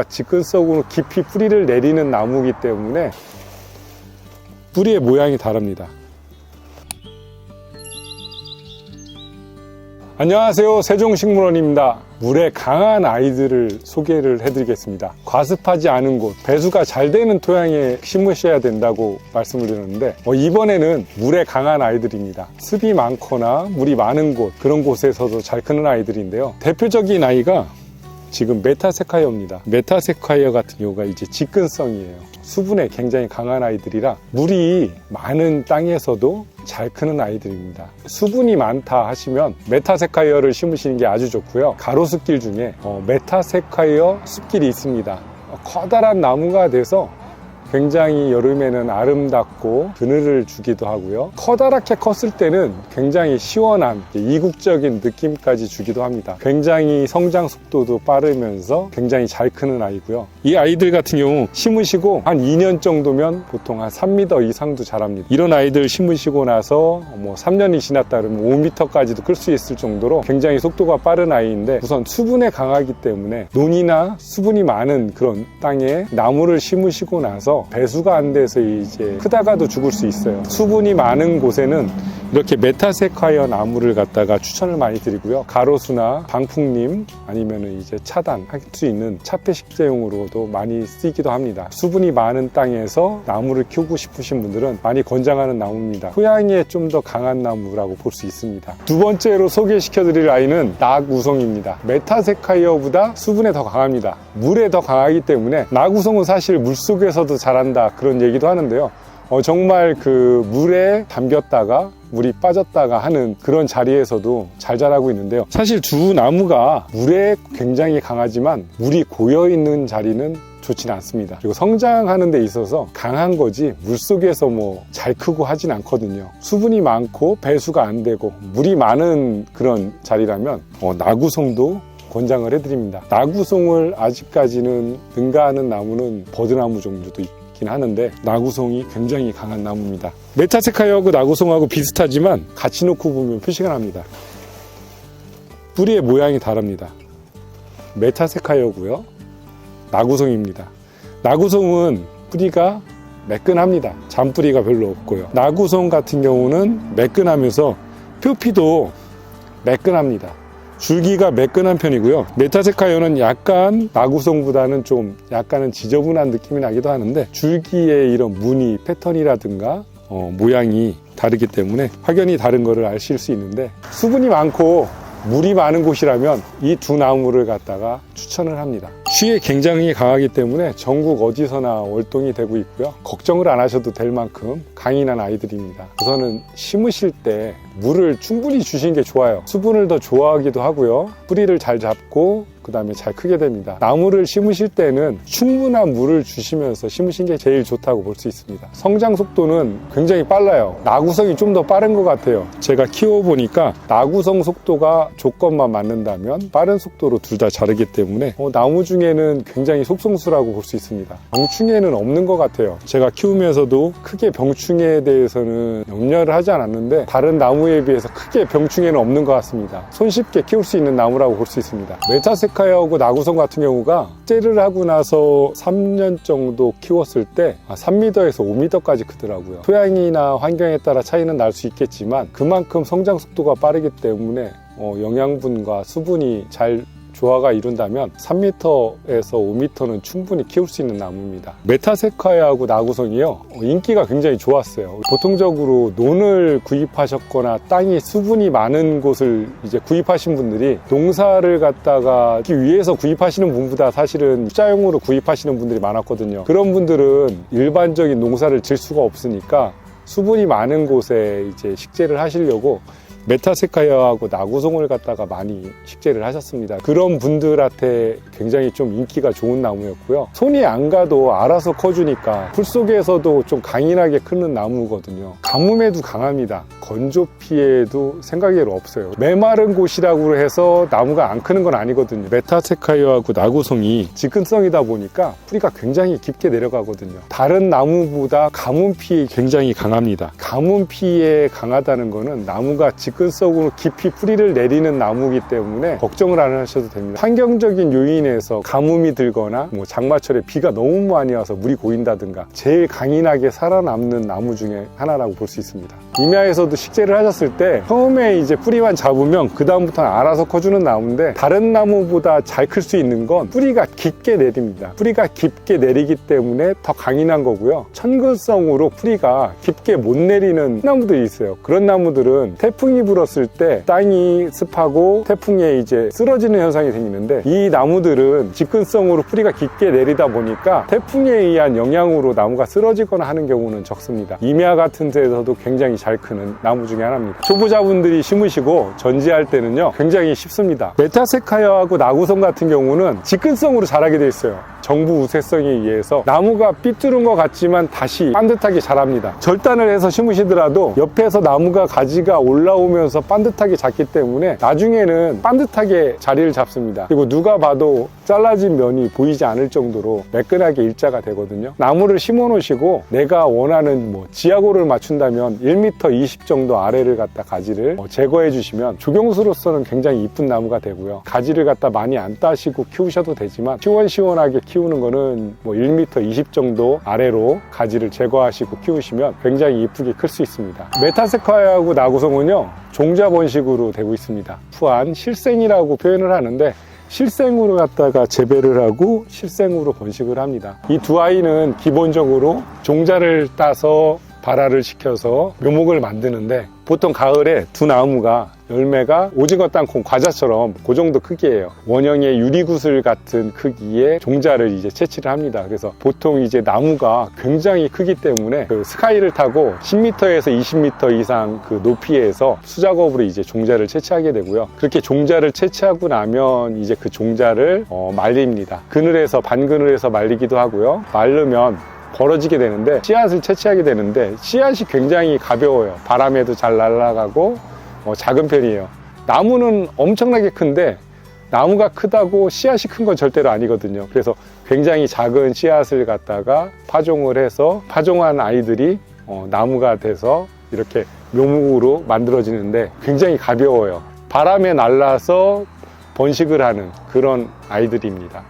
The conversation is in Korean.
직근성으로 깊이 뿌리를 내리는 나무이기 때문에 뿌리의 모양이 다릅니다. 안녕하세요, 세종식물원입니다. 물에 강한 아이들을 소개를 해드리겠습니다. 과습하지 않은 곳, 배수가 잘 되는 토양에 심으셔야 된다고 말씀을 드렸는데 이번에는 물에 강한 아이들입니다. 습이 많거나 물이 많은 곳, 그런 곳에서도 잘 크는 아이들인데요. 대표적인 아이가 지금 메타세카이어입니다. 메타세카이어 같은 경우가 이제 직근성이에요. 수분에 굉장히 강한 아이들이라 물이 많은 땅에서도 잘 크는 아이들입니다. 수분이 많다 하시면 메타세카이어를 심으시는 게 아주 좋고요. 가로수길 중에 메타세카이어 숲길이 있습니다. 커다란 나무가 돼서 굉장히 여름에는 아름답고 그늘을 주기도 하고요. 커다랗게 컸을 때는 굉장히 시원한 이국적인 느낌까지 주기도 합니다. 굉장히 성장 속도도 빠르면서 굉장히 잘 크는 아이고요. 이 아이들 같은 경우 심으시고 한 2년 정도면 보통 한 3m 이상도 자랍니다. 이런 아이들 심으시고 나서 3년이 지났다 그러면 5m까지도 클 수 있을 정도로 굉장히 속도가 빠른 아이인데, 우선 수분에 강하기 때문에 논이나 수분이 많은 그런 땅에 나무를 심으시고 나서 배수가 안 돼서 이제 크다가도 죽을 수 있어요. 수분이 많은 곳에는 이렇게 메타세카이어 나무를 갖다가 추천을 많이 드리고요. 가로수나 방풍림 아니면 이제 차단할 수 있는 차폐식재용으로도 많이 쓰이기도 합니다. 수분이 많은 땅에서 나무를 키우고 싶으신 분들은 많이 권장하는 나무입니다. 토양에 좀 더 강한 나무라고 볼 수 있습니다. 두 번째로 소개시켜 드릴 아이는 낙우송입니다. 메타세카이어보다 수분에 더 강합니다. 물에 더 강하기 때문에 낙우송은 사실 물속에서도 자란다 그런 얘기도 하는데요. 정말 그 물에 담겼다가 물이 빠졌다가 하는 그런 자리에서도 잘 자라고 있는데요. 사실 두 나무가 물에 굉장히 강하지만 물이 고여있는 자리는 좋지는 않습니다. 그리고 성장하는 데 있어서 강한 거지 물속에서 잘 크고 하진 않거든요. 수분이 많고 배수가 안 되고 물이 많은 그런 자리라면 낙우송도 권장을 해드립니다. 낙우송을 아직까지는 능가하는 나무는 버드나무 정도도 있긴 하는데 낙우송이 굉장히 강한 나무입니다. 메타세카이어하고 낙우송하고 비슷하지만 같이 놓고 보면 표시가 납니다. 뿌리의 모양이 다릅니다. 메타세카이어고요, 낙우송입니다. 낙우송은 뿌리가 매끈합니다. 잔뿌리가 별로 없고요. 낙우송 같은 경우는 매끈하면서 표피도 매끈합니다. 줄기가 매끈한 편이고요. 메타세카이어는 약간 낙우송보다는 좀 약간은 지저분한 느낌이 나기도 하는데 줄기의 이런 무늬, 패턴이라든가 모양이 다르기 때문에 확연히 다른 거를 아실 수 있는데, 수분이 많고 물이 많은 곳이라면 이 두 나무를 갖다가 추천을 합니다. 쉬에 굉장히 강하기 때문에 전국 어디서나 월동이 되고 있고요. 걱정을 안 하셔도 될 만큼 강인한 아이들입니다. 우선은 심으실 때 물을 충분히 주시는 게 좋아요. 수분을 더 좋아하기도 하고요. 뿌리를 잘 잡고 그 다음에 잘 크게 됩니다. 나무를 심으실 때는 충분한 물을 주시면서 심으신 게 제일 좋다고 볼 수 있습니다. 성장 속도는 굉장히 빨라요. 낙우성이 좀 더 빠른 것 같아요. 제가 키워보니까 낙우성 속도가 조건만 맞는다면 빠른 속도로 둘 다 자르기 때문에 나무 중에는 굉장히 속성수라고 볼 수 있습니다. 병충해는 없는 것 같아요. 제가 키우면서도 크게 병충해에 대해서는 염려를 하지 않았는데 다른 나무에 비해서 크게 병충해는 없는 것 같습니다. 손쉽게 키울 수 있는 나무라고 볼 수 있습니다. 메타세카이어하고 낙우송 같은 경우가 째를 하고 나서 3년 정도 키웠을 때 3m에서 5m까지 크더라고요. 토양이나 환경에 따라 차이는 날 수 있겠지만 그만큼 성장 속도가 빠르기 때문에 영양분과 수분이 잘 조화가 이룬다면 3m에서 5m는 충분히 키울 수 있는 나무입니다. 메타세카이어하고 낙우송이요, 인기가 굉장히 좋았어요. 보통적으로 논을 구입하셨거나 땅이 수분이 많은 곳을 이제 구입하신 분들이 농사를 갖다가 하기 위해서 구입하시는 분보다 사실은 투자용으로 구입하시는 분들이 많았거든요. 그런 분들은 일반적인 농사를 질 수가 없으니까 수분이 많은 곳에 이제 식재를 하시려고 메타세카이어하고 낙우송을 갖다가 많이 식재를 하셨습니다. 그런 분들한테 굉장히 좀 인기가 좋은 나무였고요. 손이 안 가도 알아서 커주니까 풀 속에서도 좀 강인하게 크는 나무거든요. 가뭄에도 강합니다. 건조 피해도 생각외로 없어요. 메마른 곳이라고 해서 나무가 안 크는 건 아니거든요. 메타세카이어하고 낙우송이 직근성이다 보니까 뿌리가 굉장히 깊게 내려가거든요. 다른 나무보다 가뭄 피해 굉장히 강합니다. 가뭄 피해 강하다는 거는 나무가 직근성으로 깊이 뿌리를 내리는 나무이기 때문에 걱정을 안 하셔도 됩니다. 환경적인 요인에서 가뭄이 들거나 뭐 장마철에 비가 너무 많이 와서 물이 고인다든가 제일 강인하게 살아남는 나무 중에 하나라고 볼 수 있습니다. 임야에서도 식재를 하셨을 때 처음에 이제 뿌리만 잡으면 그 다음부터는 알아서 커주는 나무인데, 다른 나무보다 잘 클 수 있는 건 뿌리가 깊게 내립니다. 뿌리가 깊게 내리기 때문에 더 강인한 거고요. 천근성으로 뿌리가 깊게 못 내리는 나무들이 있어요. 그런 나무들은 태풍이 불었을 때 땅이 습하고 태풍에 이제 쓰러지는 현상이 생기는데, 이 나무들은 직근성으로 뿌리가 깊게 내리다 보니까 태풍에 의한 영향으로 나무가 쓰러지거나 하는 경우는 적습니다. 임야 같은 데서도 굉장히 잘 크는 나무 중에 하나입니다. 초보자분들이 심으시고 전지할 때는요 굉장히 쉽습니다. 메타세카이아하고 나구성 같은 경우는 직근성으로 자라게 돼 있어요. 정부 우세성에 의해서 나무가 삐뚤은 것 같지만 다시 반듯하게 자랍니다. 절단을 해서 심으시더라도 옆에서 나무가 가지가 올라오면서 반듯하게 자기 때문에 나중에는 반듯하게 자리를 잡습니다. 그리고 누가 봐도 잘라진 면이 보이지 않을 정도로 매끈하게 일자가 되거든요. 나무를 심어 놓으시고 내가 원하는 지하고를 맞춘다면 1m 20 정도 아래를 갖다 가지를 제거해 주시면 조경수로서는 굉장히 이쁜 나무가 되고요. 가지를 갖다 많이 안 따시고 키우셔도 되지만 시원시원하게 키우는 거는 1m 20 정도 아래로 가지를 제거하시고 키우시면 굉장히 이쁘게 클 수 있습니다. 메타세카이아하고 나구성은요 종자 번식으로 되고 있습니다. 푸한 실생이라고 표현을 하는데, 실생으로 갖다가 재배를 하고 실생으로 번식을 합니다. 이 두 아이는 기본적으로 종자를 따서 발화를 시켜서 묘목을 만드는데, 보통 가을에 두 나무가 열매가 오징어 땅콩 과자처럼 그 정도 크기예요. 원형의 유리구슬 같은 크기의 종자를 이제 채취를 합니다. 그래서 보통 이제 나무가 굉장히 크기 때문에 그 스카이를 타고 10m에서 20m 이상 그 높이에서 수작업으로 이제 종자를 채취하게 되고요. 그렇게 종자를 채취하고 나면 이제 그 종자를 말립니다. 그늘에서 반그늘에서 말리기도 하고요. 마르면 벌어지게 되는데 씨앗을 채취하게 되는데, 씨앗이 굉장히 가벼워요. 바람에도 잘 날아가고 작은 편이에요. 나무는 엄청나게 큰데 나무가 크다고 씨앗이 큰 건 절대로 아니거든요. 그래서 굉장히 작은 씨앗을 갖다가 파종을 해서 파종한 아이들이 나무가 돼서 이렇게 묘목으로 만들어지는데 굉장히 가벼워요. 바람에 날라서 번식을 하는 그런 아이들입니다.